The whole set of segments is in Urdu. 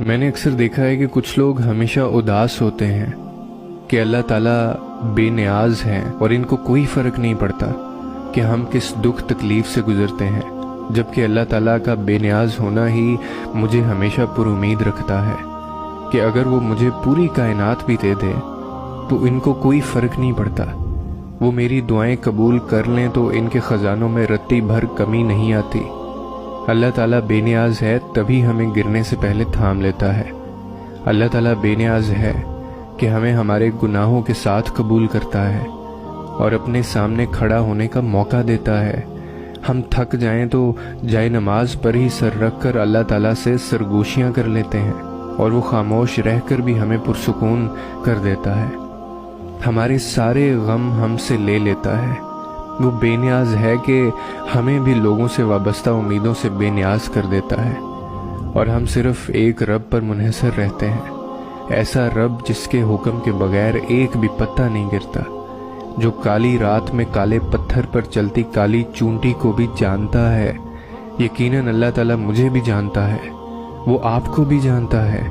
میں نے اکثر دیکھا ہے کہ کچھ لوگ ہمیشہ اداس ہوتے ہیں کہ اللہ تعالیٰ بے نیاز ہیں اور ان کو کوئی فرق نہیں پڑتا کہ ہم کس دکھ تکلیف سے گزرتے ہیں، جبکہ اللہ تعالیٰ کا بے نیاز ہونا ہی مجھے ہمیشہ پر امید رکھتا ہے کہ اگر وہ مجھے پوری کائنات بھی دے دے تو ان کو کوئی فرق نہیں پڑتا، وہ میری دعائیں قبول کر لیں تو ان کے خزانوں میں رتی بھر کمی نہیں آتی۔ اللہ تعالیٰ بے نیاز ہے تبھی ہمیں گرنے سے پہلے تھام لیتا ہے۔ اللہ تعالیٰ بے نیاز ہے کہ ہمیں ہمارے گناہوں کے ساتھ قبول کرتا ہے اور اپنے سامنے کھڑا ہونے کا موقع دیتا ہے۔ ہم تھک جائیں تو جائے نماز پر ہی سر رکھ کر اللہ تعالیٰ سے سرگوشیاں کر لیتے ہیں اور وہ خاموش رہ کر بھی ہمیں پرسکون کر دیتا ہے۔ ہمارے سارے غم ہم سے لے لیتا ہے۔ وہ بے نیاز ہے کہ ہمیں بھی لوگوں سے وابستہ امیدوں سے بے نیاز کر دیتا ہے اور ہم صرف ایک رب پر منحصر رہتے ہیں، ایسا رب جس کے حکم کے بغیر ایک بھی پتہ نہیں گرتا، جو کالی رات میں کالے پتھر پر چلتی کالی چونٹی کو بھی جانتا ہے۔ یقیناً اللہ تعالیٰ مجھے بھی جانتا ہے، وہ آپ کو بھی جانتا ہے۔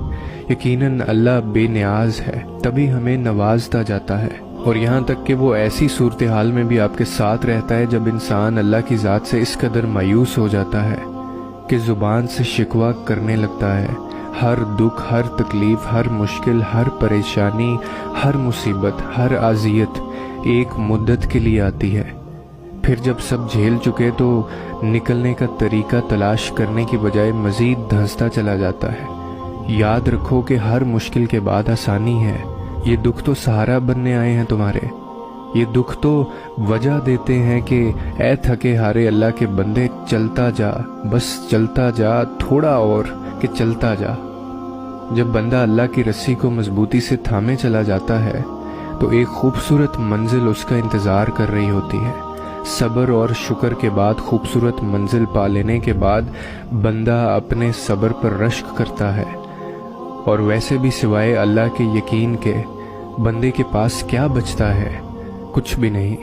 یقیناً اللہ بے نیاز ہے تبھی ہمیں نوازتا جاتا ہے، اور یہاں تک کہ وہ ایسی صورتحال میں بھی آپ کے ساتھ رہتا ہے جب انسان اللہ کی ذات سے اس قدر مایوس ہو جاتا ہے کہ زبان سے شکوہ کرنے لگتا ہے۔ ہر دکھ، ہر تکلیف، ہر مشکل، ہر پریشانی، ہر مصیبت، ہر اذیت ایک مدت کے لیے آتی ہے، پھر جب سب جھیل چکے تو نکلنے کا طریقہ تلاش کرنے کی بجائے مزید دھنستا چلا جاتا ہے۔ یاد رکھو کہ ہر مشکل کے بعد آسانی ہے۔ یہ دکھ تو سہارا بننے آئے ہیں تمہارے، یہ دکھ تو وجہ دیتے ہیں کہ اے تھکے ہارے اللہ کے بندے چلتا جا، بس چلتا جا، تھوڑا اور کہ چلتا جا۔ جب بندہ اللہ کی رسی کو مضبوطی سے تھامے چلا جاتا ہے تو ایک خوبصورت منزل اس کا انتظار کر رہی ہوتی ہے۔ صبر اور شکر کے بعد خوبصورت منزل پا لینے کے بعد بندہ اپنے صبر پر رشک کرتا ہے، اور ویسے بھی سوائے اللہ کے یقین کے بندے کے پاس کیا بچتا ہے؟ کچھ بھی نہیں۔